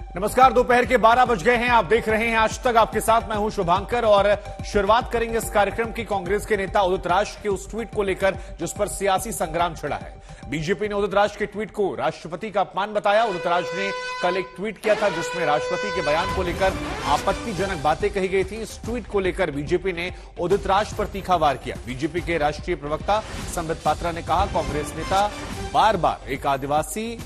नमस्कार, दोपहर के 12 बज गए हैं। आप देख रहे हैं आज तक, आपके साथ मैं हूं शुभांकर और शुरुआत करेंगे इस कार्यक्रम की कांग्रेस के नेता उदित राज के उस ट्वीट को लेकर जिस पर सियासी संग्राम छिड़ा है। बीजेपी ने उदित राज के ट्वीट को राष्ट्रपति का अपमान बताया। उदित राज ने कल एक ट्वीट किया था जिसमें राष्ट्रपति के बयान को लेकर आपत्तिजनक बातें कही गई थी। इस ट्वीट को लेकर बीजेपी ने उदित राज पर तीखा वार किया। बीजेपी के राष्ट्रीय प्रवक्ता संबित पात्रा ने कहा, कांग्रेस नेता बार बार एक आदिवासी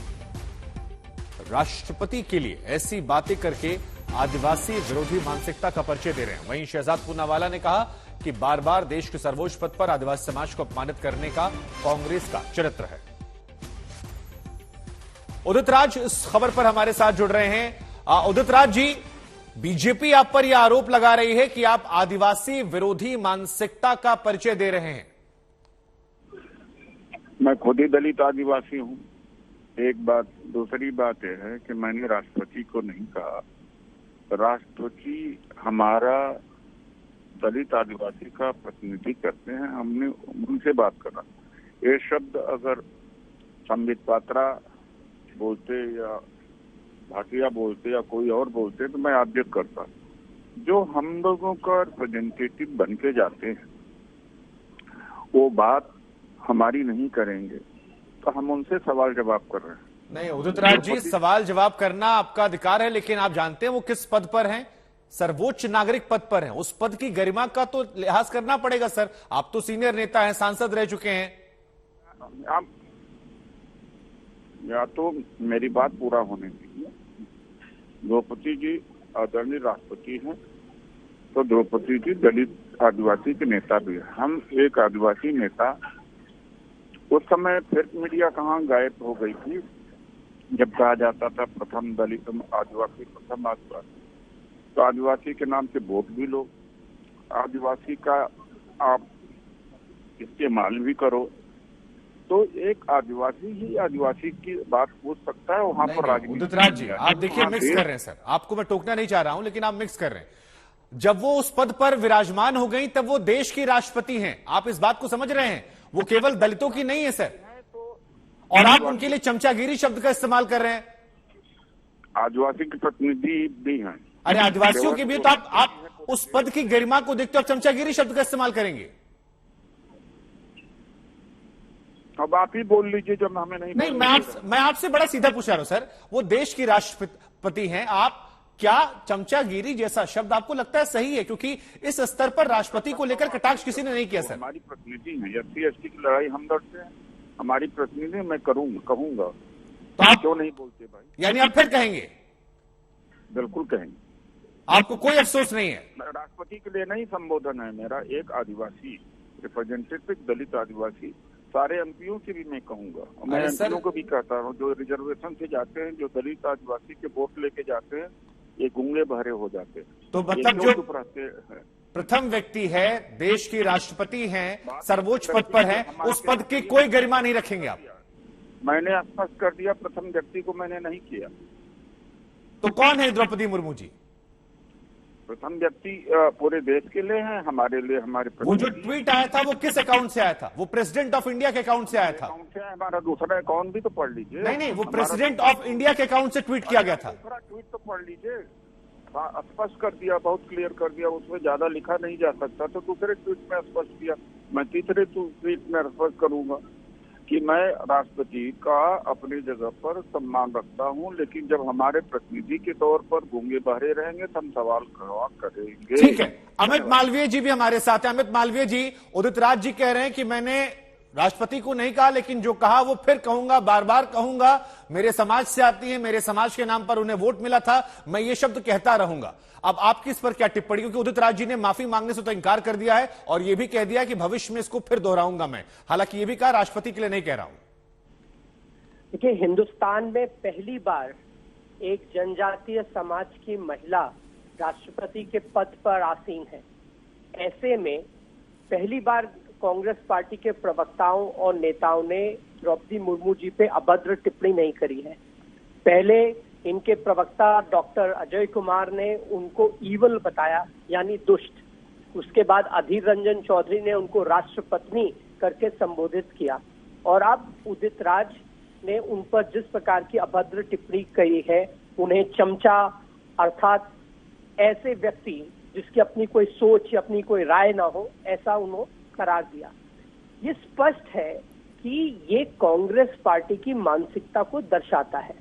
राष्ट्रपति के लिए ऐसी बातें करके आदिवासी विरोधी मानसिकता का परिचय दे रहे हैं। वहीं शहजाद पूनावाला ने कहा कि बार बार देश के सर्वोच्च पद पर आदिवासी समाज को अपमानित करने का कांग्रेस का चरित्र है। उदित राज इस खबर पर हमारे साथ जुड़ रहे हैं। उदित राज जी, बीजेपी आप पर यह आरोप लगा रही है कि आप आदिवासी विरोधी मानसिकता का परिचय दे रहे हैं। मैं खुद ही दलित आदिवासी हूं, एक बात। दूसरी बात यह है कि मैंने राष्ट्रपति को नहीं कहा। राष्ट्रपति हमारा दलित आदिवासी का प्रतिनिधि करते हैं, हमने उनसे बात करा। ये शब्द अगर संबित पात्रा बोलते या भाटिया बोलते या कोई और बोलते तो मैं आक्षेप करता। जो हम लोगों का रिप्रेजेंटेटिव बन के जाते हैं वो बात हमारी नहीं करेंगे तो हम उनसे सवाल जवाब कर रहे हैं। नहीं उदित राज जी, सवाल जवाब करना आपका अधिकार है, लेकिन आप जानते हैं वो किस पद पर हैं? सर्वोच्च नागरिक पद पर हैं। उस पद की गरिमा का तो लिहाज करना पड़ेगा सर। आप तो सीनियर नेता हैं, सांसद रह चुके हैं। आप या तो मेरी बात पूरा होने दीजिए। द्रौपदी जी आदरणीय राष्ट्रपति हैं तो द्रौपदी जी दलित आदिवासी के नेता भी है। हम एक आदिवासी नेता, उस समय फिर मीडिया कहाँ गायब हो गई थी जब कहा जाता था प्रथम दलित आदिवासी, प्रथम आदिवासी। तो आदिवासी के नाम से वोट भी लो, आदिवासी का आप इस्तेमाल भी करो। तो एक आदिवासी ही आदिवासी की बात पूछ सकता है, वहां पर राजनीति। उदित राज जी, आप देखिए मिक्स कर रहे हैं सर। आपको मैं टोकना नहीं चाह रहा हूं, लेकिन आप मिक्स कर रहे हैं। जब वो उस पद पर विराजमान हो गई तब वो देश की राष्ट्रपति हैं। आप इस बात को समझ रहे हैं? वो केवल दलितों की नहीं है सर, और आप उनके लिए चमचागिरी शब्द का इस्तेमाल कर रहे हैं। आदिवासी के प्रतिनिधि भी हैं। अरे आदिवासियों के भी तो आप उस पद की गरिमा को देखते हो, आप चमचागिरी शब्द का इस्तेमाल करेंगे। अब आप ही बोल लीजिए जब हमें नहीं। मैं आपसे बड़ा सीधा पूछ रहा हूं सर। वो देश की राष्ट्रपति हैं, आप क्या चमचागिरी जैसा शब्द आपको लगता है सही है? क्योंकि इस स्तर पर राष्ट्रपति को लेकर कटाक्ष किसी ने नहीं किया सर। हमारी प्रतिनिधि है, SC की लड़ाई हम लड़ते हैं, हमारी प्रतिनिधि मैं कहूंगा। तो आप क्यों नहीं बोलते भाई? यानी आप फिर कहेंगे? बिल्कुल कहेंगे। आपको कोई अफसोस नहीं है? राष्ट्रपति के लिए नहीं संबोधन है मेरा, एक आदिवासी रिप्रेजेंटेटिव दलित आदिवासी सारे एमपीओ से भी मैं कहूंगा। मैं एमपीओ को भी कहता हूँ जो रिजर्वेशन से जाते हैं, जो दलित आदिवासी के वोट लेके जाते हैं, ये गूंगे बहरे हो जाते हैं। तो मतलब जो प्रथम व्यक्ति है, देश की राष्ट्रपति हैं, सर्वोच्च पद पर है, उस पद की कोई गरिमा नहीं रखेंगे आप? मैंने स्पष्ट कर दिया, प्रथम व्यक्ति को मैंने नहीं किया। तो कौन है द्रौपदी मुर्मू जी? प्रथम व्यक्ति पूरे देश के लिए है, हमारे लिए, हमारे। वो जो ट्वीट आया था वो किस अकाउंट से आया था? वो प्रेसिडेंट ऑफ इंडिया के अकाउंट से आया था। हमारा दूसरा अकाउंट भी तो पढ़ लीजिए। नहीं, वो प्रेसिडेंट ऑफ इंडिया के अकाउंट से ट्वीट किया गया था। दूसरा ट्वीट तो पढ़ लीजिए। स्पष्ट कर दिया, बहुत क्लियर कर दिया, उसमें ज्यादा लिखा नहीं जा सकता। तो दूसरे ट्वीट में स्पष्ट किया। मैं तीसरे ट्वीट में स्पष्ट करूंगा कि मैं राष्ट्रपति का अपनी जगह पर सम्मान रखता हूं, लेकिन जब हमारे प्रतिनिधि के तौर पर गूंगे बहरे रहेंगे तो हम सवाल करेंगे। ठीक है, अमित मालवीय जी भी हमारे साथ हैं। अमित मालवीय जी, उदित राज जी कह रहे हैं कि मैंने राष्ट्रपति को नहीं कहा, लेकिन जो कहा वो फिर कहूंगा, बार बार कहूंगा। मेरे समाज से आती है, मेरे समाज के नाम पर उन्हें वोट मिला था, मैं ये शब्द कहता रहूंगा। अब आपकी इस पर क्या टिप्पणी? क्योंकि उदित राज जी ने माफी मांगने से तो इंकार कर दिया है और यह भी कह दिया कि भविष्य में इसको फिर दोहराऊंगा मैं। हालांकि ये भी कहा राष्ट्रपति के लिए नहीं कह रहा हूं। देखिए, हिंदुस्तान में पहली बार एक जनजातीय समाज की महिला राष्ट्रपति के पद पर आसीन है। ऐसे में पहली बार कांग्रेस पार्टी के प्रवक्ताओं और नेताओं ने द्रौपदी मुर्मू जी पे अभद्र टिप्पणी नहीं करी है। पहले इनके प्रवक्ता डॉक्टर अजय कुमार ने उनको ईवल बताया, यानी दुष्ट। उसके बाद अधीर रंजन चौधरी ने उनको राष्ट्रपत्नी करके संबोधित किया, और अब उदित राज ने उन पर जिस प्रकार की अभद्र टिप्पणी कही है उन्हें चमचा अर्थात ऐसे व्यक्ति जिसकी अपनी कोई सोच या अपनी कोई राय ना हो, ऐसा उन्होंने करार दिया। ये स्पष्ट है कि ये कांग्रेस पार्टी की मानसिकता को दर्शाता है,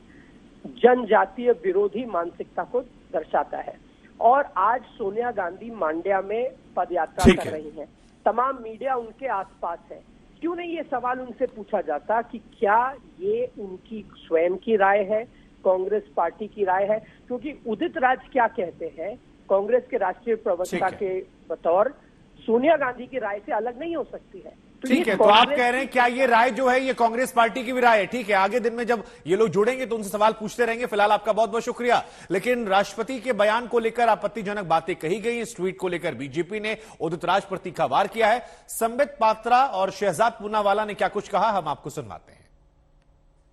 जनजातीय विरोधी मानसिकता को दर्शाता है। और आज सोनिया गांधी मांड्या में पदयात्रा कर रही हैं, तमाम मीडिया उनके आसपास है। क्यों नहीं ये सवाल उनसे पूछा जाता कि क्या ये उनकी स्वयं की राय है, कांग्रेस पार्टी की राय है? क्योंकि उदित राज क्या कहते हैं, कांग्रेस के राष्ट्रीय प्रवक्ता के बतौर सोनिया गांधी की राय से अलग नहीं हो सकती है। ठीक है, तो आप कह रहे हैं क्या ये राय जो है ये कांग्रेस पार्टी की भी राय है? ठीक है, आगे दिन में जब ये लोग जुड़ेंगे तो उनसे सवाल पूछते रहेंगे। फिलहाल आपका बहुत बहुत शुक्रिया। लेकिन राष्ट्रपति के बयान को लेकर आपत्तिजनक बातें कही गई। इस ट्वीट को लेकर बीजेपी ने उदित राज पर तीखा वार किया है। संबित पात्रा और शहजाद पूनावाला ने क्या कुछ कहा, हम आपको सुनवाते हैं।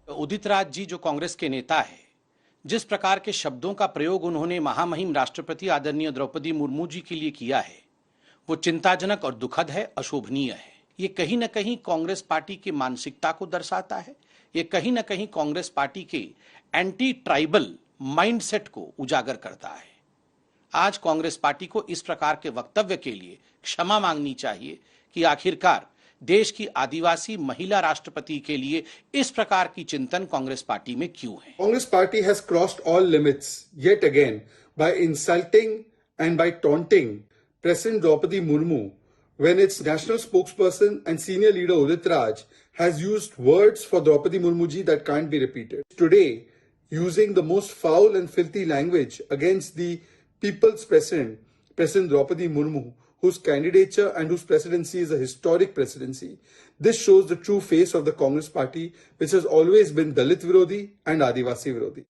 उदित राज जी जो कांग्रेस के नेता है, जिस प्रकार के शब्दों का प्रयोग उन्होंने महामहिम राष्ट्रपति आदरणीय द्रौपदी मुर्मू जी के लिए किया है, वो चिंताजनक और दुखद है, अशोभनीय है। ये कहीं न कहीं कांग्रेस पार्टी की मानसिकता को दर्शाता है। ये कहीं न कहीं कांग्रेस पार्टी के एंटी ट्राइबल माइंडसेट को उजागर करता है। आज कांग्रेस पार्टी को इस प्रकार के वक्तव्य के लिए क्षमा मांगनी चाहिए कि आखिरकार देश की आदिवासी महिला राष्ट्रपति के लिए इस प्रकार की चिंतन कांग्रेस पार्टी में क्यों है? Congress party has crossed all limits yet again by insulting and by taunting President Draupadi Murmu when its national spokesperson and senior leader Udit Raj has used words for Draupadi Murmu ji that can't be repeated. Today, using the most foul and filthy language against the people's president, President Draupadi Murmu, whose candidature and whose presidency is a historic presidency. This shows the true face of the Congress party, which has always been Dalit Virodhi and Adivasi Virodhi.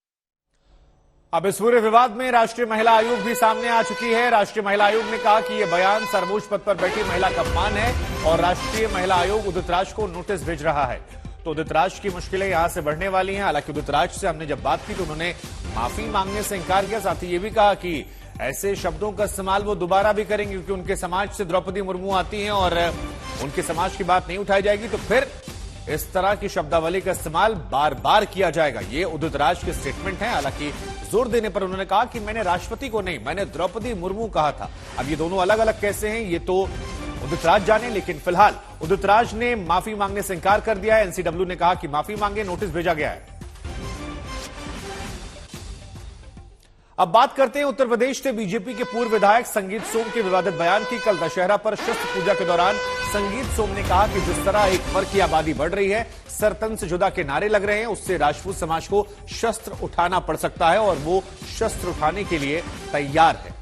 अब इस पूरे विवाद में राष्ट्रीय महिला आयोग भी सामने आ चुकी है। राष्ट्रीय महिला आयोग ने कहा कि यह बयान सर्वोच्च पद पर बैठी महिला का अपमान है और राष्ट्रीय महिला आयोग उदित राज को नोटिस भेज रहा है। तो उदित राज की मुश्किलें यहां से बढ़ने वाली हैं। हालांकि उदित राज से हमने जब बात की तो उन्होंने माफी मांगने से इंकार किया। साथ ही ये भी कहा कि ऐसे शब्दों का इस्तेमाल वो दोबारा भी करेंगे क्योंकि उनके समाज से द्रौपदी मुर्मू आती हैं और उनके समाज की बात नहीं उठाई जाएगी तो फिर इस तरह की शब्दावली का इस्तेमाल बार बार किया जाएगा। ये उदित राज के स्टेटमेंट है। हालांकि जोर देने पर उन्होंने कहा कि मैंने राष्ट्रपति को नहीं, मैंने द्रौपदी मुर्मू कहा था। अब ये दोनों अलग अलग कैसे हैं ये तो उदित राज जाने, लेकिन फिलहाल उदित राज ने माफी मांगने से इंकार कर दिया है। एनसीडब्ल्यू ने कहा कि माफी मांगे, नोटिस भेजा गया है। अब बात करते हैं उत्तर प्रदेश से बीजेपी के पूर्व विधायक संगीत सोम के विवादित बयान की। कल दशहरा पर शस्त्र पूजा के दौरान संगीत सोम ने कहा कि जिस तरह एक वर्ग की आबादी बढ़ रही है, सरतन से जुदा के नारे लग रहे हैं, उससे राजपूत समाज को शस्त्र उठाना पड़ सकता है और वो शस्त्र उठाने के लिए तैयार है।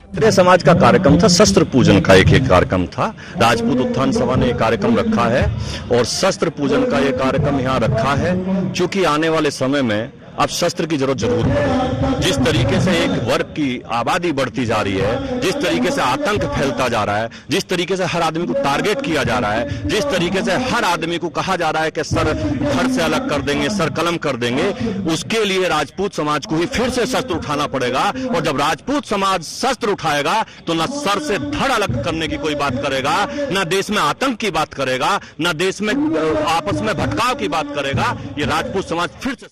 क्षत्रिय समाज का कार्यक्रम था, शस्त्र पूजन का एक कार्यक्रम था। राजपूत उत्थान सभा ने एक कार्यक्रम रखा है और शस्त्र पूजन का एक कार्यक्रम यहां रखा है क्योंकि आने वाले समय में अब शस्त्र की जरूरत पड़ेगी। जिस तरीके से एक वर्ग की आबादी बढ़ती जा रही है, जिस तरीके से आतंक फैलता जा रहा है, जिस तरीके से हर आदमी को टारगेट किया जा रहा है, जिस तरीके से हर आदमी को कहा जा रहा है कि सर धड़ से अलग कर देंगे, सर कलम कर देंगे, उसके लिए राजपूत समाज को ही फिर से शस्त्र उठाना पड़ेगा। और जब राजपूत समाज शस्त्र उठाएगा तो न सर से धड़ अलग करने की कोई बात करेगा, न देश में आतंक की बात करेगा, न देश में आपस में भटकाव की बात करेगा। ये राजपूत समाज फिर से।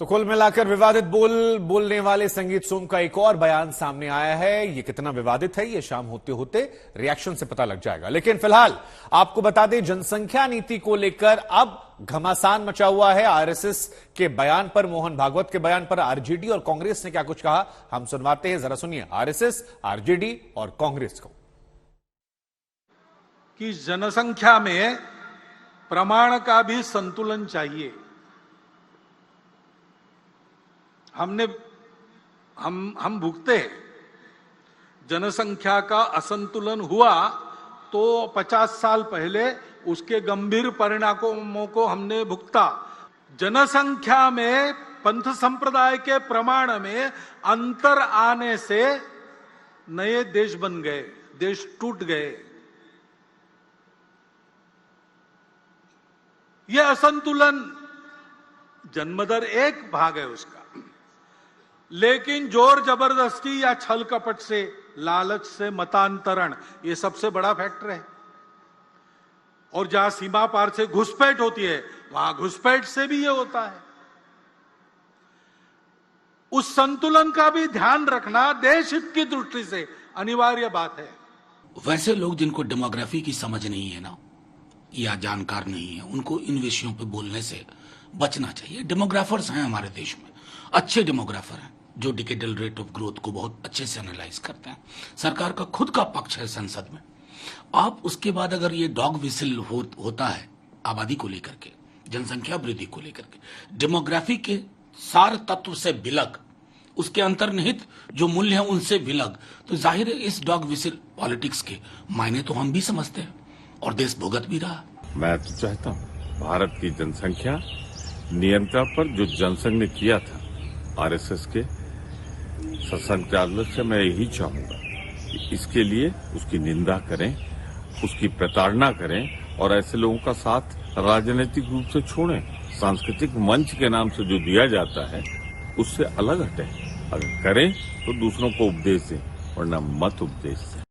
तो कुल मिलाकर विवादित बोलने वाले संगीत सोम का एक और बयान सामने आया है। ये कितना विवादित है ये शाम होते होते रिएक्शन से पता लग जाएगा। लेकिन फिलहाल आपको बता दें, जनसंख्या नीति को लेकर अब घमासान मचा हुआ है। आरएसएस के बयान पर, मोहन भागवत के बयान पर आरजेडी और कांग्रेस ने क्या कुछ कहा, हम सुनवाते हैं। जरा सुनिए आरएसएस, आरजेडी और कांग्रेस को। कि जनसंख्या में प्रमाण का भी संतुलन चाहिए। हम भुगते हैं। जनसंख्या का असंतुलन हुआ तो 50 साल पहले उसके गंभीर परिणामों को हमने भुगता। जनसंख्या में पंथ संप्रदाय के प्रमाण में अंतर आने से नए देश बन गए, देश टूट गए। यह असंतुलन जन्मदर एक भाग है उसका, लेकिन जोर जबरदस्ती या छल कपट से, लालच से मतांतरण, ये सबसे बड़ा फैक्टर है। और जहां सीमा पार से घुसपैठ होती है वहां घुसपैठ से भी ये होता है। उस संतुलन का भी ध्यान रखना देश हित की दृष्टि से अनिवार्य बात है। वैसे लोग जिनको डेमोग्राफी की समझ नहीं है ना, या जानकार नहीं है, उनको इन विषयों पे बोलने से बचना चाहिए। डेमोग्राफर्स हैं हमारे देश में, अच्छे डेमोग्राफर हैं जो डिकेडल रेट ऑफ ग्रोथ को बहुत अच्छे से एनालाइज करते हैं। सरकार का खुद का पक्ष है संसद में। आप उसके बाद अगर ये डॉग विसिल होता है आबादी को लेकर के, जनसंख्या वृद्धि को लेकर के, डेमोग्राफी के सार तत्व से विलग, उसके अंतर्निहित जो मूल्य है उनसे विलग, तो जाहिर है इस डॉग विसिल पॉलिटिक्स के मायने तो हम भी समझते हैं और देश भुगत भी रहा। मैं तो चाहता हूँ भारत की जनसंख्या नियंत्रण पर जो जनसंघ ने किया था आरएसएस के संचालक से, मैं यही चाहूंगा कि इसके लिए उसकी निंदा करें, उसकी प्रताड़ना करें और ऐसे लोगों का साथ राजनीतिक रूप से छोड़ें। सांस्कृतिक मंच के नाम से जो दिया जाता है उससे अलग हटें। अगर करें तो दूसरों को उपदेश दें, वरना मत उपदेश दें।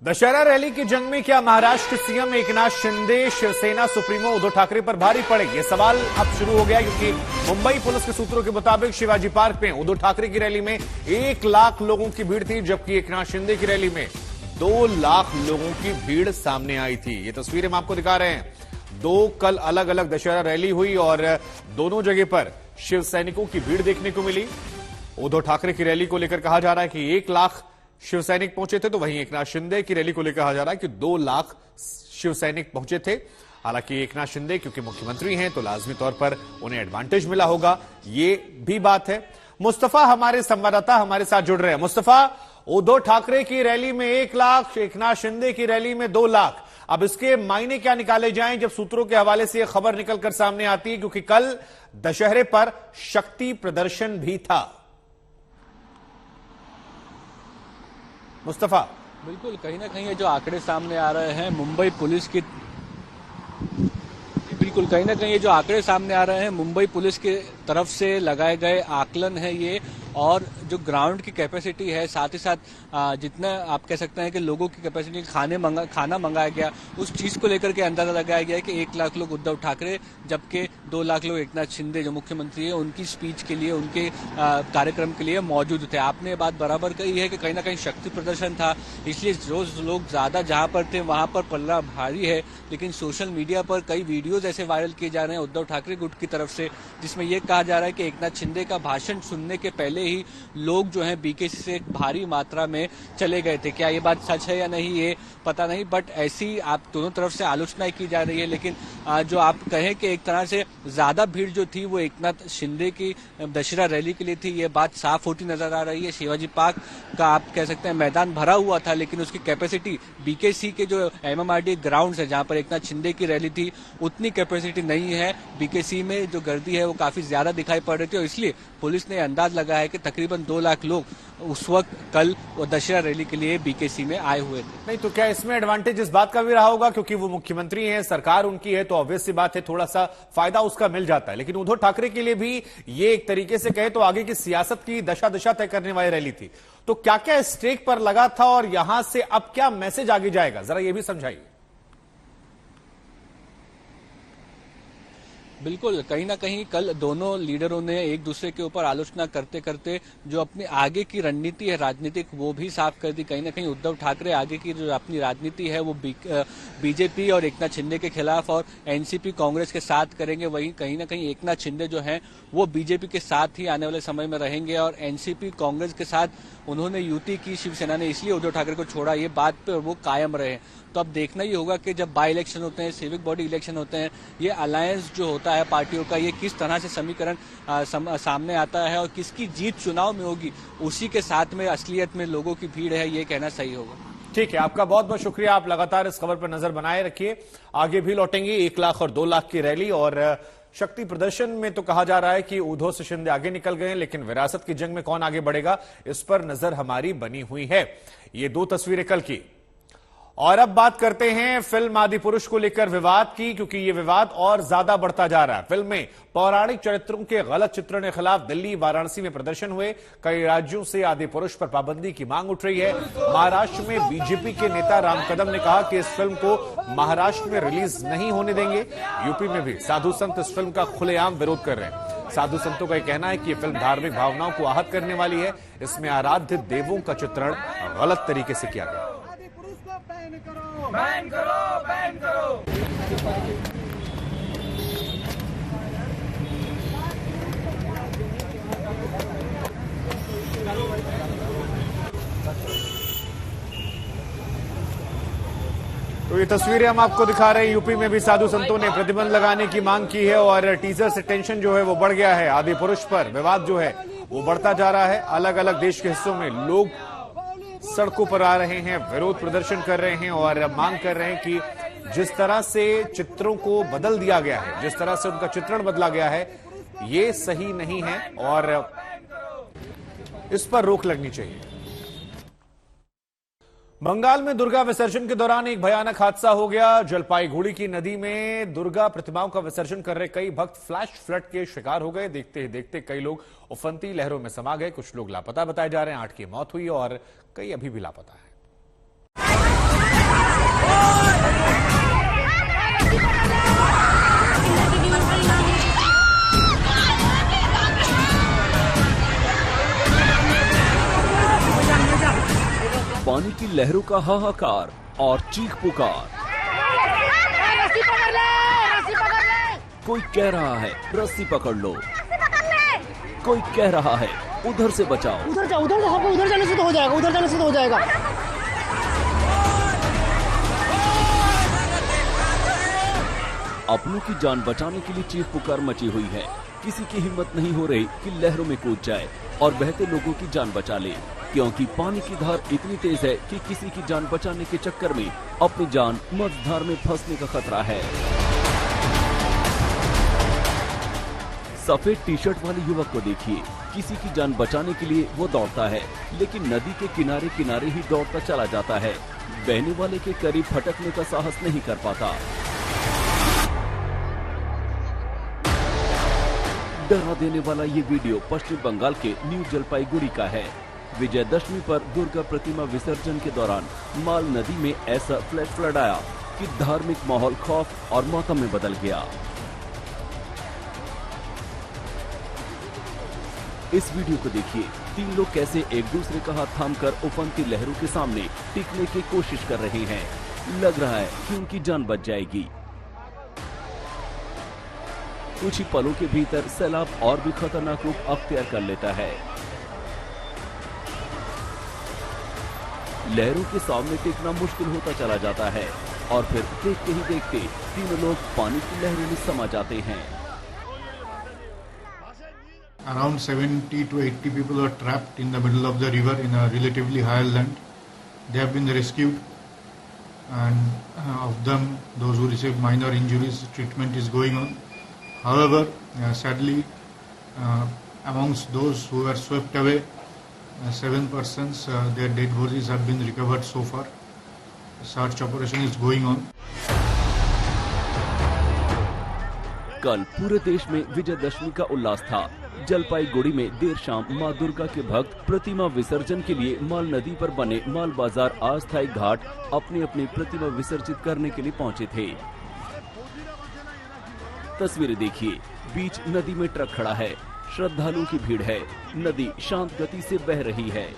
दशहरा रैली की जंग में क्या महाराष्ट्र सीएम एकनाथ शिंदे शिवसेना सुप्रीमो उद्धव ठाकरे पर भारी पड़े? ये सवाल अब शुरू हो गया क्योंकि मुंबई पुलिस के सूत्रों के मुताबिक शिवाजी पार्क में उद्धव ठाकरे की रैली में 1 लाख लोगों की भीड़ थी, जबकि एकनाथ शिंदे की रैली में 2 लाख लोगों की भीड़ सामने आई थी। ये तस्वीरें हम आपको दिखा रहे हैं। 2 कल अलग अलग दशहरा रैली हुई और दोनों जगह पर शिव सैनिकों की भीड़ देखने को मिली। उद्धव ठाकरे की रैली को लेकर कहा जा रहा है कि 1 लाख शिव सैनिक पहुंचे थे, तो वहीं एकनाथ शिंदे की रैली को लेकर कहा जा रहा है कि 2 लाख शिव सैनिक पहुंचे थे। हालांकि एकनाथ शिंदे क्योंकि मुख्यमंत्री हैं तो लाजमी तौर पर उन्हें एडवांटेज मिला होगा, ये भी बात है। मुस्तफा हमारे संवाददाता हमारे साथ जुड़ रहे हैं। मुस्तफा, उद्धव ठाकरे की रैली में 1 लाख, एकनाथ शिंदे की रैली में 2 लाख, अब इसके मायने क्या निकाले जाएं जब सूत्रों के हवाले से यह खबर निकलकर सामने आती है, क्योंकि कल दशहरे पर शक्ति प्रदर्शन भी था। मुस्तफा, बिल्कुल, कहीं ना कहीं ये जो आंकड़े सामने आ रहे हैं मुंबई पुलिस की, बिल्कुल कहीं ना कहीं ये जो आंकड़े सामने आ रहे हैं मुंबई पुलिस की तरफ से लगाए गए आकलन है ये, और जो ग्राउंड की कैपेसिटी है, साथ ही साथ जितना आप कह सकते हैं कि लोगों की कैपेसिटी, खाना मंगाया गया, उस चीज़ को लेकर के अंदाजा लगाया गया है कि 1 लाख लोग उद्धव ठाकरे, जबकि 2 लाख लोग एकनाथ शिंदे जो मुख्यमंत्री है उनकी स्पीच के लिए, उनके कार्यक्रम के लिए मौजूद थे। आपने ये बात बराबर कही है कि कहीं ना कहीं शक्ति प्रदर्शन था, इसलिए जो लोग ज़्यादा जहाँ पर थे वहाँ पर पल्ला भारी है। लेकिन सोशल मीडिया पर कई वीडियोज ऐसे वायरल किए जा रहे हैं उद्धव ठाकरे गुट की तरफ से, जिसमें यह कहा जा रहा है कि एकनाथ शिंदे का भाषण सुनने के पहले ही लोग जो हैं बीकेसी से भारी मात्रा में चले गए थे। क्या ये बात सच है या नहीं ये पता नहीं, बट ऐसी आप दोनों तरफ से आलोचना की जा रही है। लेकिन जो आप कहें कि एक तरह से ज्यादा भीड़ जो थी वो एकनाथ शिंदे की दशहरा रैली के लिए थी, ये बात साफ होती नजर आ रही है। शिवाजी पार्क का आप कह सकते हैं मैदान भरा हुआ था, लेकिन उसकी कैपेसिटी बीकेसी के जो एमएमआरडी ग्राउंड है जहां पर एकनाथ शिंदे की रैली थी उतनी कैपेसिटी नहीं है। बीकेसी में जो गर्दी है वो काफी ज्यादा दिखाई पड़ रही थी और इसलिए पुलिस ने अंदाज लगाया है कि तकरीबन 2 लाख लोग उस वक्त कल वो दशहरा रैली के लिए बीकेसी में आए हुए थे। नहीं तो क्या इसमें एडवांटेज इस बात का भी रहा होगा क्योंकि वो मुख्यमंत्री हैं, सरकार उनकी है, तो ऑब्वियस सी बात है थोड़ा सा फायदा उसका मिल जाता है। लेकिन उद्धव ठाकरे के लिए भी ये एक तरीके से कहे तो आगे की सियासत की दशा तय करने वाली रैली थी। तो क्या क्या स्टेक पर लगा था और यहां से अब क्या मैसेज आगे जाएगा, जरा ये भी समझाइए। बिल्कुल, कहीं ना कहीं कल दोनों लीडरों ने एक दूसरे के ऊपर आलोचना करते करते जो अपनी आगे की रणनीति है राजनीतिक वो भी साफ कर दी। कहीं ना कहीं उद्धव ठाकरे आगे की जो अपनी राजनीति है वो बीजेपी और एकनाथ शिंदे के खिलाफ और एनसीपी कांग्रेस के साथ करेंगे। वहीं कहीं ना कहीं एकनाथ शिंदे जो हैं वो बीजेपी के साथ ही आने वाले समय में रहेंगे और एनसीपी कांग्रेस के साथ उन्होंने युति की, शिवसेना ने इसलिए उद्धव ठाकरे को छोड़ा, ये बात पे वो कायम रहे। तो अब देखना ही होगा कि जब बाई इलेक्शन होते हैं, सिविक बॉडी इलेक्शन होते हैं, ये अलायंस जो होता है पार्टियों का, ये किस तरह से समीकरण सामने आता है और किसकी जीत चुनाव में होगी, उसी के साथ में असलियत में लोगों की भीड़ है, ये कहना सही होगा। ठीक है, आपका बहुत बहुत शुक्रिया। आप लगातार इस खबर पर नजर बनाए रखिए, आगे भी लौटेंगे। 1 लाख और 2 लाख की रैली और शक्ति प्रदर्शन में तो कहा जा रहा है कि उद्धव से शिंदे आगे निकल गए, लेकिन विरासत की जंग में कौन आगे बढ़ेगा इस पर नजर हमारी बनी हुई है। ये 2 तस्वीरें कल की। और अब बात करते हैं फिल्म आदिपुरुष को लेकर विवाद की, क्योंकि ये विवाद और ज्यादा बढ़ता जा रहा है। फिल्म में पौराणिक चरित्रों के गलत चित्रण के खिलाफ दिल्ली, वाराणसी में प्रदर्शन हुए। कई राज्यों से आदिपुरुष पर पाबंदी की मांग उठ रही है। महाराष्ट्र में बीजेपी के नेता राम कदम ने कहा कि इस फिल्म को महाराष्ट्र में रिलीज नहीं होने देंगे। यूपी में भी साधु संत इस फिल्म का खुलेआम विरोध कर रहे हैं। साधु संतों का कहना है कि यह फिल्म धार्मिक भावनाओं को आहत करने वाली है। इसमें आराध्य देवों का चित्रण गलत तरीके से किया गया। बैन करो, बैन करो। तो ये तस्वीरें हम आपको दिखा रहे हैं। यूपी में भी साधु संतों ने प्रतिबंध लगाने की मांग की है और टीजर से टेंशन जो है वो बढ़ गया है। आदिपुरुष पर विवाद जो है वो बढ़ता जा रहा है। अलग अलग देश के हिस्सों में लोग सड़कों पर आ रहे हैं, विरोध प्रदर्शन कर रहे हैं और मांग कर रहे हैं कि जिस तरह से चित्रों को बदल दिया गया है, जिस तरह से उनका चित्रण बदला गया है, ये सही नहीं है और इस पर रोक लगनी चाहिए। बंगाल में दुर्गा विसर्जन के दौरान एक भयानक हादसा हो गया। जलपाईगुड़ी की नदी में दुर्गा प्रतिमाओं का विसर्जन कर रहे कई भक्त फ्लैश फ्लड के शिकार हो गए। देखते ही देखते कई लोग उफनती लहरों में समा गए। कुछ लोग लापता बताए जा रहे हैं। 8 की मौत हुई और कई अभी भी लापता है। पानी की लहरों का हाहाकार और चीख पुकार। रस्सी पकड़ ले, रस्सी पकड़ ले। कोई कह रहा है रस्सी पकड़ लो, कोई कह रहा है उधर से बचाओ। उधर जाने से तो हो जाएगा, उधर जाने से तो हो जाएगा। अपनों की जान बचाने के लिए चीख पुकार मची हुई है। किसी की हिम्मत नहीं हो रही कि लहरों में कूद जाए और बहते लोगों की जान बचा ले, क्योंकि पानी की धार इतनी तेज है कि किसी की जान बचाने के चक्कर में अपनी जान मझधार में फंसने का खतरा है। सफेद टी शर्ट वाले युवक को देखिए, किसी की जान बचाने के लिए वो दौड़ता है, लेकिन नदी के किनारे किनारे ही दौड़ता चला जाता है। बहने वाले के करीब फटकने का साहस नहीं कर पाता। डरा देने वाला ये वीडियो पश्चिम बंगाल के न्यू जलपाईगुड़ी का है। विजयदशमी पर दुर्गा प्रतिमा विसर्जन के दौरान माल नदी में ऐसा फ्लैश फ्लड आया कि धार्मिक माहौल खौफ और मातम में बदल गया। इस वीडियो को देखिए, 3 लोग कैसे एक दूसरे का हाथ थामकर उफनती लहरों के सामने टिकने की कोशिश कर रहे हैं। लग रहा है कि उनकी जान बच जाएगी। कुछ ही पलों के भीतर सैलाब और भी खतरनाक रूप अख्तियार कर लेता है। लहरों के सामने टिकना मुश्किल होता चला जाता है और फिर देखते ही देखते 3 लोग पानी की लहरों में समा जाते हैं। Around 70 to 80 people are trapped in the middle of the river in a relatively higher land. They have been rescued, and of them, those who received minor injuries, treatment is going on. However, sadly, amongst those who were swept away, 7 persons, their dead bodies have been recovered so far. Search operation is going on. कल पूरे देश में विजयदशमी का उल्लास था। जलपाईगुड़ी में देर शाम मां दुर्गा के भक्त प्रतिमा विसर्जन के लिए माल नदी पर बने माल बाजार अस्थायी घाट अपनी अपनी प्रतिमा विसर्जित करने के लिए पहुंचे थे। तस्वीरें देखिए, बीच नदी में ट्रक खड़ा है, श्रद्धालुओं की भीड़ है, नदी शांत गति से बह रही है।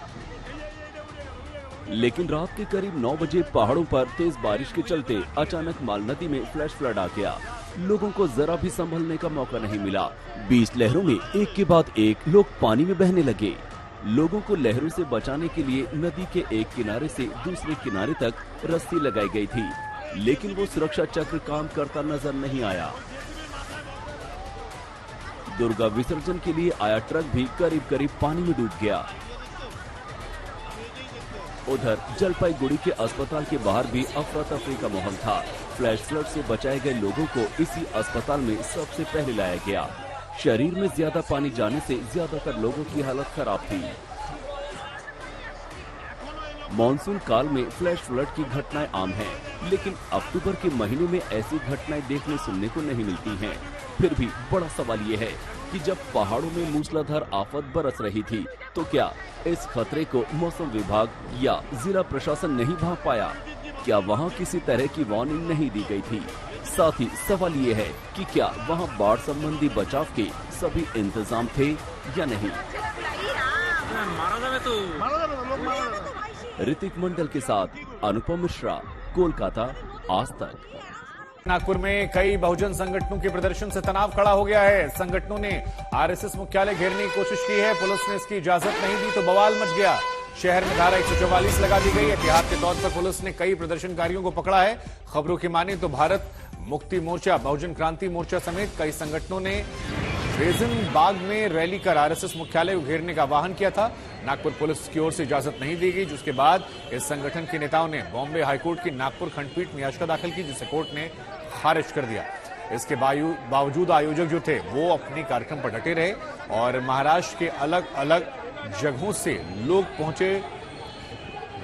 लेकिन रात के करीब 9 बजे पहाड़ों पर तेज बारिश के चलते अचानक माल नदी में फ्लैश फ्लड आ गया। लोगों को जरा भी संभलने का मौका नहीं मिला। 20 लहरों में एक के बाद एक लोग पानी में बहने लगे। लोगों को लहरों से बचाने के लिए नदी के एक किनारे से दूसरे किनारे तक रस्सी लगाई गई थी, लेकिन वो सुरक्षा चक्र काम करता नजर नहीं आया। दुर्गा विसर्जन के लिए आया ट्रक भी करीब करीब पानी में डूब गया। उधर जलपाईगुड़ी के अस्पताल के बाहर भी अफरा तफरी का माहौल था। फ्लैश फ्लड से बचाए गए लोगों को इसी अस्पताल में सबसे पहले लाया गया। शरीर में ज्यादा पानी जाने से ज्यादातर लोगों की हालत खराब थी। मॉनसून काल में फ्लैश फ्लड की घटनाएं आम हैं, लेकिन अक्टूबर के महीने में ऐसी घटनाएं देखने सुनने को नहीं मिलती हैं। फिर भी बड़ा सवाल ये है कि जब पहाड़ों में मूसलाधार आफत बरस रही थी, तो क्या इस खतरे को मौसम विभाग या जिला प्रशासन नहीं भांप पाया? क्या वहाँ किसी तरह की वार्निंग नहीं दी गई थी? साथ ही सवाल ये है कि क्या वहाँ बाढ़ संबंधी बचाव के सभी इंतजाम थे या नहीं? ऋतिक मंडल के साथ अनुपम मिश्रा, कोलकाता, आज तक। नागपुर में कई बहुजन संगठनों के प्रदर्शन से तनाव खड़ा हो गया है। संगठनों ने आरएसएस मुख्यालय घेरने की कोशिश की है। पुलिस ने इसकी इजाजत नहीं दी तो बवाल मच गया। शहर में धारा 144 लगा दी गई। एहतियात के तौर पर पुलिस ने कई प्रदर्शनकारियों को पकड़ा है। खबरों की माने तो भारत मुक्ति मोर्चा, बहुजन क्रांति मोर्चा समेत कई संगठनों ने रेजिन बाग में रैली कर आरएसएस मुख्यालय को घेरने का आह्वान किया था। नागपुर पुलिस की ओर से इजाजत नहीं दी गई, जिसके बाद इस संगठन के नेताओं ने बॉम्बे हाईकोर्ट की नागपुर खंडपीठ में याचिका दाखिल की, जिसे कोर्ट ने खारिज कर दिया। इसके बावजूद आयोजक जो थे वो अपने कार्यक्रम पर डटे रहे और महाराष्ट्र के अलग अलग जगहों से लोग पहुंचे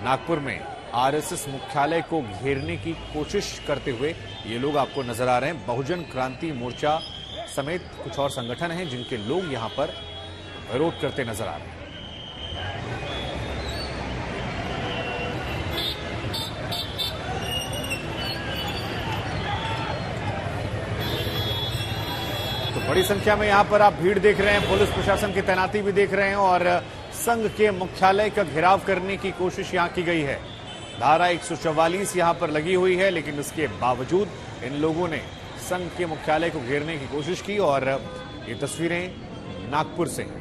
नागपुर में आरएसएस मुख्यालय को घेरने की कोशिश करते हुए। ये लोग आपको नजर आ रहे हैं। बहुजन क्रांति मोर्चा समेत कुछ और संगठन हैं जिनके लोग यहां पर विरोध करते नजर आ रहे हैं। तो बड़ी संख्या में यहां पर आप भीड़ देख रहे हैं, पुलिस प्रशासन की तैनाती भी देख रहे हैं और संघ के मुख्यालय का घेराव करने की कोशिश यहां की गई है। धारा 144 यहां पर लगी हुई है, लेकिन इसके बावजूद इन लोगों ने संघ के मुख्यालय को घेरने की कोशिश की और ये तस्वीरें नागपुर से हैं।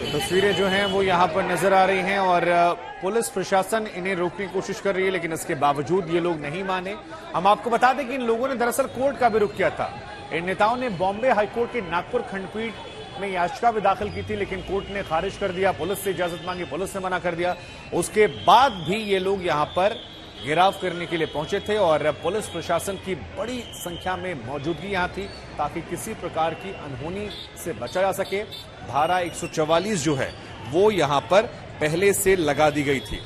तस्वीरें जो हैं वो यहां पर नजर आ रही हैं और पुलिस प्रशासन इन्हें रोकने की कोशिश कर रही है, लेकिन इसके बावजूद ये लोग नहीं माने। हम आपको बता दें कि इन लोगों ने दरअसल कोर्ट का भी रुख किया था। इन नेताओं ने बॉम्बे हाईकोर्ट के नागपुर खंडपीठ में याचिका भी दाखिल की थी, लेकिन कोर्ट ने खारिज कर दिया। पुलिस से इजाजत मांगी, पुलिस ने मना कर दिया। उसके बाद भी ये लोग यहां पर घेराव करने के लिए पहुंचे थे और पुलिस प्रशासन की बड़ी संख्या में मौजूदगी यहां थी ताकि किसी प्रकार की अनहोनी से बचा जा सके। धारा 144 जो है वो यहां पर पहले से लगा दी गई थी।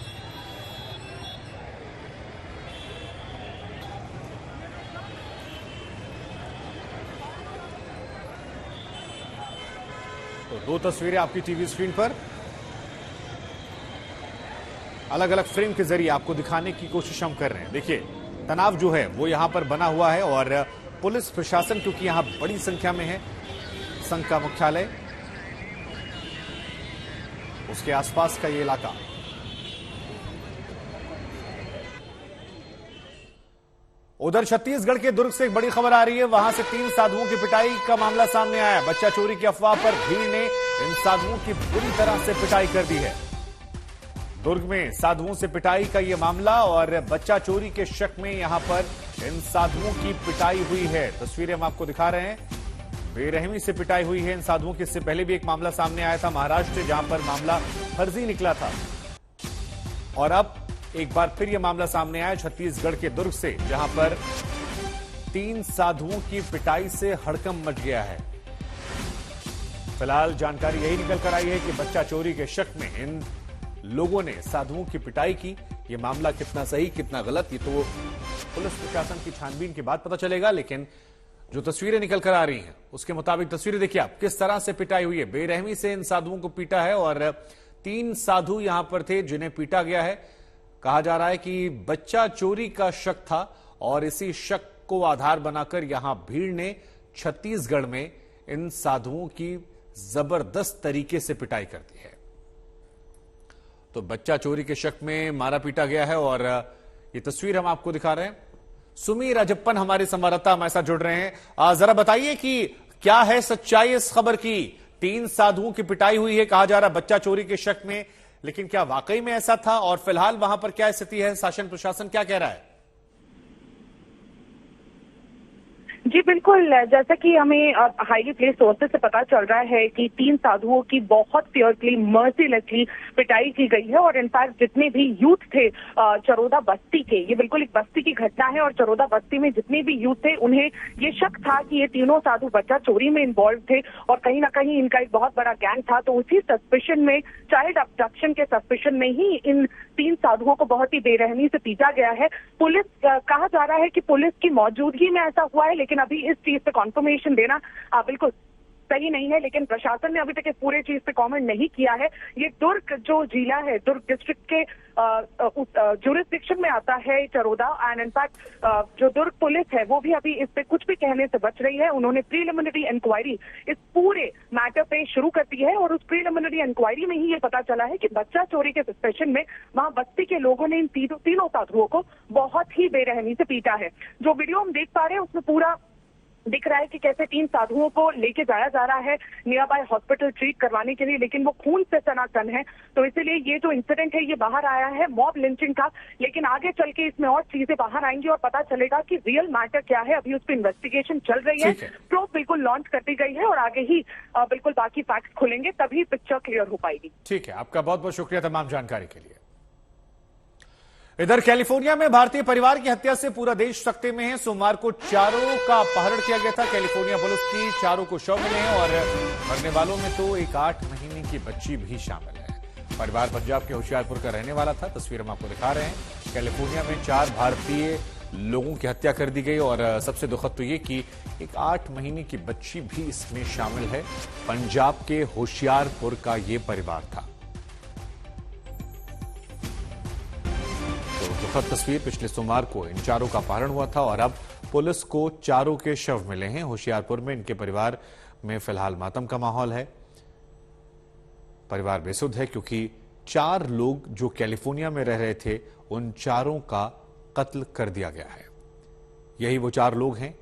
तो दो तस्वीरें आपकी टीवी स्क्रीन पर अलग अलग फ्रेम के जरिए आपको दिखाने की कोशिश हम कर रहे हैं। देखिए, तनाव जो है वो यहां पर बना हुआ है और पुलिस प्रशासन क्योंकि यहां बड़ी संख्या में है, संघ का मुख्यालय, उसके आसपास का ये इलाका। उधर छत्तीसगढ़ के दुर्ग से एक बड़ी खबर आ रही है। वहां से 3 साधुओं की पिटाई का मामला सामने आया। बच्चा चोरी की अफवाह पर भीड़ ने इन साधुओं की बुरी तरह से पिटाई कर दी है। दुर्ग में साधुओं से पिटाई का यह मामला और बच्चा चोरी के शक में यहां पर इन साधुओं की पिटाई हुई है। तस्वीरें हम आपको दिखा रहे हैं। बेरहमी से पिटाई हुई है इन साधुओं की। इससे पहले भी एक मामला सामने आया था महाराष्ट्र से, जहां पर मामला फर्जी निकला था और अब एक बार फिर यह मामला सामने आया छत्तीसगढ़ के दुर्ग से, जहां पर 3 साधुओं की पिटाई से हड़कंप मच गया है। फिलहाल जानकारी यही निकल कर आई है कि बच्चा चोरी के शक में इन लोगों ने साधुओं की पिटाई की। यह मामला कितना सही कितना गलत, ये तो पुलिस प्रशासन की छानबीन के बाद पता चलेगा, लेकिन जो तस्वीरें निकल कर आ रही हैं उसके मुताबिक तस्वीरें देखिए आप, किस तरह से पिटाई हुई है। बेरहमी से इन साधुओं को पीटा है और 3 साधु यहां पर थे जिन्हें पीटा गया है। कहा जा रहा है कि बच्चा चोरी का शक था और इसी शक को आधार बनाकर यहां भीड़ ने छत्तीसगढ़ में इन साधुओं की जबरदस्त तरीके से पिटाई कर दी है। तो बच्चा चोरी के शक में मारा पीटा गया है और ये तस्वीर हम आपको दिखा रहे हैं। सुमी राजप्पन हमारे संवाददाता हमारे साथ जुड़ रहे हैं। जरा बताइए कि क्या है सच्चाई इस खबर की। 3 साधुओं की पिटाई हुई है, कहा जा रहा है बच्चा चोरी के शक में, लेकिन क्या वाकई में ऐसा था और फिलहाल वहां पर क्या स्थिति है, शासन प्रशासन क्या कह रहा है? जी बिल्कुल, जैसा कि हमें हाईली प्लेस सोर्सेज से पता चल रहा है कि 3 साधुओं की बहुत फियरफुली मर्सीलेसली पिटाई की गई है और इनफैक्ट जितने भी यूथ थे चरोदा बस्ती के, ये बिल्कुल एक बस्ती की घटना है और चरोदा बस्ती में जितने भी यूथ थे उन्हें ये शक था कि ये तीनों साधु बच्चा चोरी में इन्वॉल्व थे और कहीं ना कहीं इनका एक बहुत बड़ा गैंग था। तो उसी सस्पिशन में, चाइल्ड अब्डक्शन के सस्पिशन में ही इन 3 साधुओं को बहुत ही बेरहमी से पीटा गया है। पुलिस, कहा जा रहा है कि पुलिस की मौजूदगी में ऐसा हुआ है, लेकिन अभी इस चीज पे कॉन्फर्मेशन देना बिल्कुल सही नहीं है। लेकिन प्रशासन ने अभी तक इस पूरे चीज पे कमेंट नहीं किया है। ये दुर्ग जो जिला है, दुर्ग डिस्ट्रिक्ट के जुरिस्डिक्शन में आता है चरोदा, एंड इनफैक्ट जो दुर्ग पुलिस है वो भी अभी इस पे कुछ भी कहने से बच रही है। उन्होंने प्रीलिमिनरी इंक्वायरी इस पूरे मैटर पे शुरू कर दी है और उस प्रीलिमिनरी इंक्वायरी में ही ये पता चला है कि बच्चा चोरी के सस्पेशन में वहां बस्ती के लोगों ने इन तीनों साधुओं को बहुत ही बेरहमी से पीटा है। जो वीडियो हम देख पा रहे हैं उसमें पूरा दिख रहा है कि कैसे 3 साधुओं को लेके जाया जा रहा है नियर बाय हॉस्पिटल ट्रीट करवाने के लिए, लेकिन वो खून से सनातन है। तो इसीलिए ये जो इंसिडेंट है ये बाहर आया है मॉब लिंचिंग का, लेकिन आगे चल के इसमें और चीजें बाहर आएंगी और पता चलेगा कि रियल मैटर क्या है। अभी उस पर इन्वेस्टिगेशन चल रही है, प्रूफ बिल्कुल लॉन्च कर दी गई है और आगे ही बिल्कुल बाकी फैक्ट्स खुलेंगे, तभी पिक्चर क्लियर हो पाएगी। ठीक है, आपका बहुत बहुत शुक्रिया तमाम जानकारी के लिए। इधर कैलिफोर्निया में भारतीय परिवार की हत्या से पूरा देश सख्ते में है। सोमवार को चारों का अपहरण किया गया था। कैलिफोर्निया पुलिस की चारों को शव मिले हैं और मरने वालों में तो एक 8 महीने की बच्ची भी शामिल है। परिवार पंजाब के होशियारपुर का रहने वाला था। तस्वीर हम आपको दिखा रहे हैं। कैलिफोर्निया में 4 भारतीय लोगों की हत्या कर दी गई और सबसे दुखद तो ये कि एक 8 महीने की बच्ची भी इसमें शामिल है। पंजाब के होशियारपुर का ये परिवार था। दुखद तस्वीर, पिछले सोमवार को इन चारों का अपहरण हुआ था और अब पुलिस को चारों के शव मिले हैं। होशियारपुर में इनके परिवार में फिलहाल मातम का माहौल है। परिवार बेसुध है क्योंकि 4 लोग जो कैलिफोर्निया में रह रहे थे उन चारों का कत्ल कर दिया गया है। यही वो 4 लोग हैं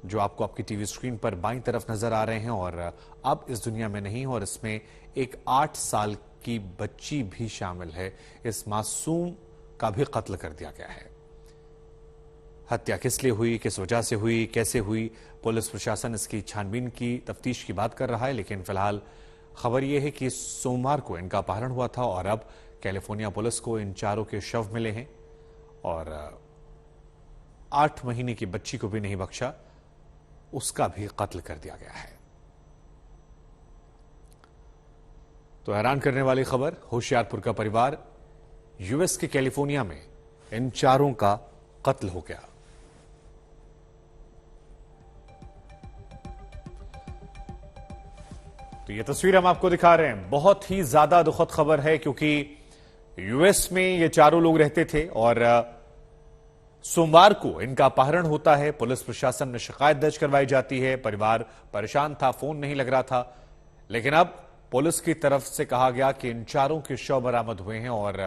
जो आपको आपकी टीवी स्क्रीन पर बाईं तरफ नजर आ रहे हैं और अब इस दुनिया में नहीं, और इसमें एक 8 साल की बच्ची भी शामिल है। इस मासूम का भी कत्ल कर दिया गया है। हत्या किस लिए हुई, किस वजह से हुई, कैसे हुई, पुलिस प्रशासन इसकी छानबीन की, तफ्तीश की बात कर रहा है। लेकिन फिलहाल खबर यह है कि सोमवार को इनका अपहरण हुआ था और अब कैलिफोर्निया पुलिस को इन चारों के शव मिले हैं और 8 महीने की बच्ची को भी नहीं बख्शा, उसका भी कत्ल कर दिया गया है। तो हैरान करने वाली खबर, होशियारपुर का परिवार यूएस के कैलिफोर्निया में इन चारों का कत्ल हो गया। तो ये तस्वीर हम आपको दिखा रहे हैं। बहुत ही ज्यादा दुखद खबर है क्योंकि यूएस में ये चारों लोग रहते थे और सोमवार को इनका अपहरण होता है। पुलिस प्रशासन में शिकायत दर्ज करवाई जाती है। परिवार परेशान था, फोन नहीं लग रहा था, लेकिन अब पुलिस की तरफ से कहा गया कि इन चारों के शव बरामद हुए हैं और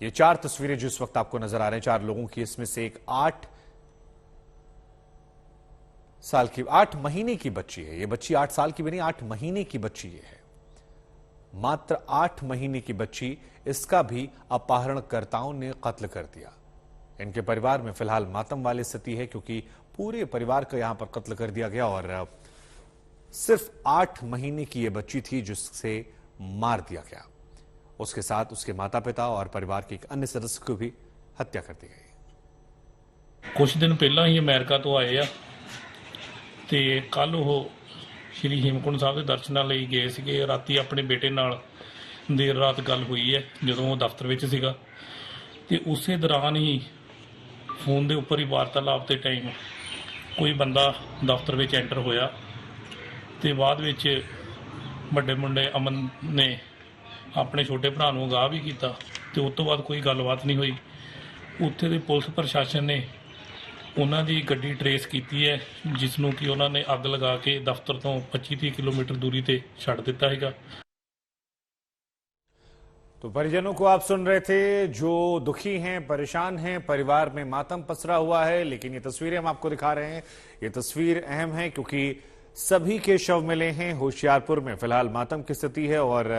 ये 4 तस्वीरें जिस वक्त आपको नजर आ रहे हैं 4 लोगों की, इसमें से एक 8 महीने की बच्ची है। ये बच्ची 8 साल की भी नहीं, 8 महीने की बच्ची ये है। मात्र 8 महीने की बच्ची, इसका भी अपहरणकर्ताओं ने कत्ल कर दिया। इनके परिवार में फिलहाल मातम वाली स्थिति है क्योंकि पूरे परिवार का यहां पर कत्ल कर दिया गया और सिर्फ 8 महीने की ये बच्ची थी जिससे मार दिया गया। उसके साथ उसके माता पिता और परिवार के एक अन्य सदस्य को भी हत्या कर दी गई। कुछ दिन ਪਹਿਲਾਂ ਹੀ ਅਮਰੀਕਾ ਤੋਂ ਆਏ ਆ ਤੇ ਕੱਲ ਉਹ ਸ਼੍ਰੀ ਹੇਮਕੁੰਟ ਸਾਹਿਬ ਦੇ ਦਰਸ਼ਨਾਂ ਲਈ ਗਏ ਸੀਗੇ। ਰਾਤੀ ਆਪਣੇ ਬੇਟੇ ਨਾਲ ਦੇਰ ਰਾਤ ਗੱਲ ਹੋਈ ਹੈ ਜਦੋਂ ਉਹ ਦਫ਼ਤਰ ਵਿੱਚ ਸੀਗਾ ਤੇ ਉਸੇ ਦੌਰਾਨ ਹੀ ਫੋਨ ਦੇ ਉੱਪਰ ਹੀ ਵਾਰਤਾਲਾਪ ਦੇ ਟਾਈਮ ਕੋਈ ਬੰਦਾ ਦਫ਼ਤਰ ਵਿੱਚ ਐਂਟਰ ਹੋਇਆ ਤੇ ਬਾਅਦ ਵਿੱਚ ਵੱਡੇ ਮੁੰਡੇ ਅਮਨ ਨੇ ਆਪਣੇ ਛੋਟੇ ਭਰਾ ਨੂੰ ਅਗਾਹ ਵੀ ਕੀਤਾ ਤੇ ਉਸ ਤੋਂ ਬਾਅਦ ਕੋਈ ਗੱਲਬਾਤ ਨਹੀਂ ਹੋਈ। ਉੱਥੇ ਦੇ ਪੁਲਿਸ ਪ੍ਰਸ਼ਾਸਨ ਨੇ ਉਹਨਾਂ ਦੀ ਗੱਡੀ ਟਰੇਸ ਕੀਤੀ ਹੈ ਜਿਸ ਨੂੰ ਕਿ ਉਹਨਾਂ ਨੇ ਅੱਗ ਲਗਾ ਕੇ ਦਫ਼ਤਰ ਤੋਂ 25-30 ਕਿਲੋਮੀਟਰ ਦੂਰੀ ਤੇ ਛੱਡ ਦਿੱਤਾ ਹੈਗਾ। तो परिजनों को आप सुन रहे थे जो दुखी हैं, परेशान हैं, परिवार में मातम पसरा हुआ है। लेकिन ये तस्वीरें हम आपको दिखा रहे हैं, ये तस्वीर अहम है क्योंकि सभी के शव मिले हैं। होशियारपुर में फिलहाल मातम की स्थिति है और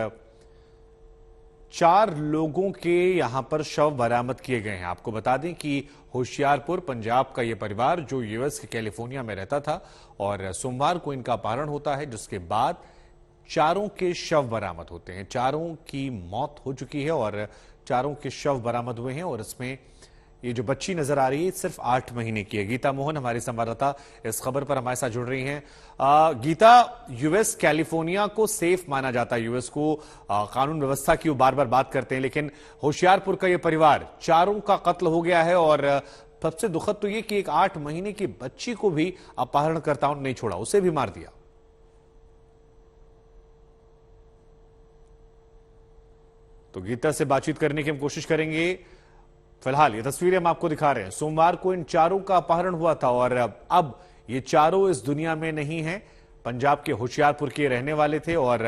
4 लोगों के यहां पर शव बरामद किए गए हैं। आपको बता दें कि होशियारपुर पंजाब का यह परिवार जो यूएस के कैलिफोर्निया में रहता था और सोमवार को इनका अपहरण होता है, जिसके बाद 4 के शव बरामद होते हैं। 4 की मौत हो चुकी है और 4 के शव बरामद हुए हैं और इसमें ये जो बच्ची नजर आ रही है सिर्फ 8 महीने की है। गीता मोहन हमारी संवाददाता इस खबर पर हमारे साथ जुड़ रही हैं। गीता, यूएस कैलिफोर्निया को सेफ माना जाता है, यूएस को कानून व्यवस्था की वो बार बार बात करते हैं, लेकिन होशियारपुर का ये परिवार 4 का कत्ल हो गया है और सबसे दुखद तो ये कि एक 8 महीने की बच्ची को भी अपहरणकर्ताओं ने नहीं छोड़ा, उसे भी मार दिया। तो गीता से बातचीत करने की हम कोशिश करेंगे। फिलहाल ये तस्वीरें हम आपको दिखा रहे हैं। सोमवार को इन 4 का अपहरण हुआ था और अब ये 4 इस दुनिया में नहीं हैं। पंजाब के होशियारपुर के रहने वाले थे और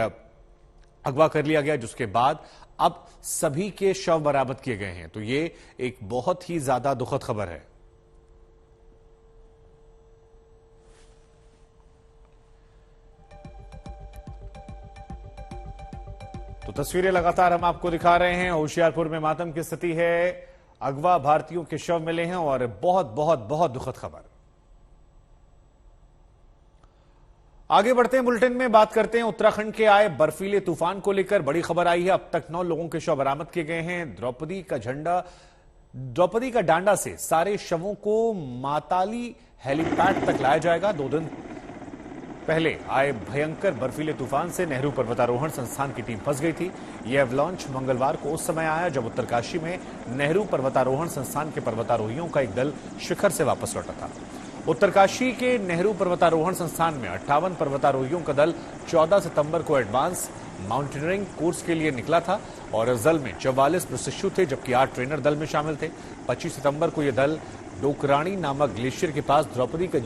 अगवा कर लिया गया, जिसके बाद अब सभी के शव बरामद किए गए हैं। तो ये एक बहुत ही ज्यादा दुखद खबर है। तो तस्वीरें लगातार हम आपको दिखा रहे हैं। होशियारपुर में मातम की स्थिति है, अगवा भारतीयों के शव मिले हैं और बहुत बहुत बहुत दुखद खबर। आगे बढ़ते हैं, बुलेटिन में बात करते हैं उत्तराखंड के आए बर्फीले तूफान को लेकर बड़ी खबर आई है। अब तक 9 लोगों के शव बरामद किए गए हैं। द्रौपदी का डांडा से सारे शवों को माताली हेलीपैड तक लाया जाएगा। 2 दिन पहले आए भयंकर बर्फीले तूफान से नेहरू पर्वतारोहण संस्थान की टीम फंस गई थी। यह एवलांच मंगलवार को उस समय आया जब उत्तरकाशी में नेहरू पर्वतारोहण संस्थान के पर्वतारोहियों का एक दल शिखर से वापस लौटा था। उत्तरकाशी के नेहरू पर्वतारोहण संस्थान में 58 पर्वतारोहियों का दल 14 सितंबर को एडवांस माउंटेनियरिंग कोर्स के लिए निकला था और इस दल में 44 प्रशिक्षु थे, जबकि 8 ट्रेनर दल में शामिल थे। 25 सितंबर को यह दल डोकरानी नामक ग्लेशियर के पास द्रौपदी के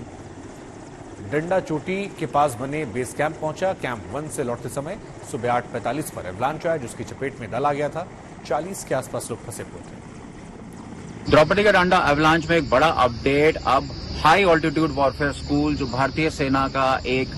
डंडा चोटी के पास बने बेस कैंप पहुंचा। कैंप 1 से लौटते समय सुबह 8:45 पर एवलांच आया, जिसकी चपेट में दल आ गया था। 40 के आसपास लोग फंसे हुए थे। द्रौपदी का डांडा एवलांच में एक बड़ा अपडेट। अब हाई ऑल्टीट्यूड वॉरफेयर स्कूल जो भारतीय सेना का एक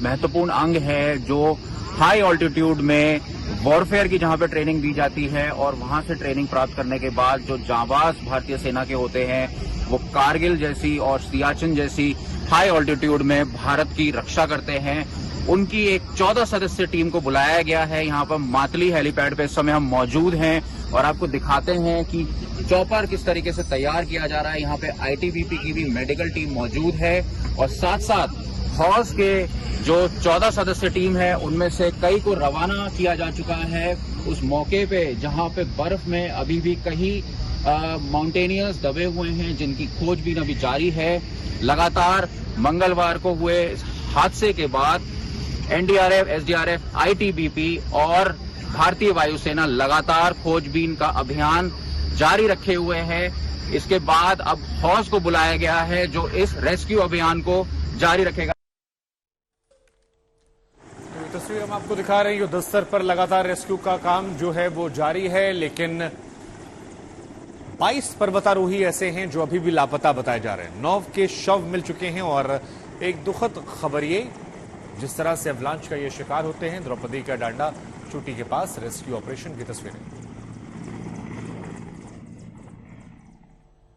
महत्वपूर्ण अंग है, जो हाई ऑल्टीट्यूड में वॉरफेयर की जहां पे ट्रेनिंग दी जाती है और वहां से ट्रेनिंग प्राप्त करने के बाद जो जांबाज भारतीय सेना के होते हैं वो कारगिल जैसी और सियाचिन जैसी हाई ऑल्टीट्यूड में भारत की रक्षा करते हैं, उनकी एक 14 सदस्यीय टीम को बुलाया गया है। यहाँ पर मातली हेलीपैड पे इस समय हम मौजूद हैं और आपको दिखाते हैं कि चॉपर किस तरीके से तैयार किया जा रहा है। यहाँ पे आईटीबीपी की भी मेडिकल टीम मौजूद है और साथ साथ हॉर्स के जो 14 सदस्यीय टीम है उनमें से कई को रवाना किया जा चुका है उस मौके पे जहाँ पे बर्फ में अभी भी कई माउंटेनियर्स दबे हुए हैं, जिनकी खोजबीन अभी जारी है। लगातार मंगलवार को हुए हादसे के बाद एनडीआरएफ, एसडीआरएफ, आईटीबीपी और भारतीय वायुसेना लगातार खोजबीन का अभियान जारी रखे हुए हैं। इसके बाद अब हॉर्स को बुलाया गया है जो इस रेस्क्यू अभियान को जारी रखेगा। तो तस्वीर हम आपको दिखा रहे हैं, युद्ध स्तर पर लगातार रेस्क्यू का काम जो है वो जारी है, लेकिन 22 पर्वतारोही ऐसे हैं जो अभी भी लापता बताए जा रहे हैं। 9 के शव मिल चुके हैं और एक दुखद खबर ये, जिस तरह से एवलांच का ये शिकार होते हैं। द्रौपदी का डांडा चोटी के पास रेस्क्यू ऑपरेशन की तस्वीरें।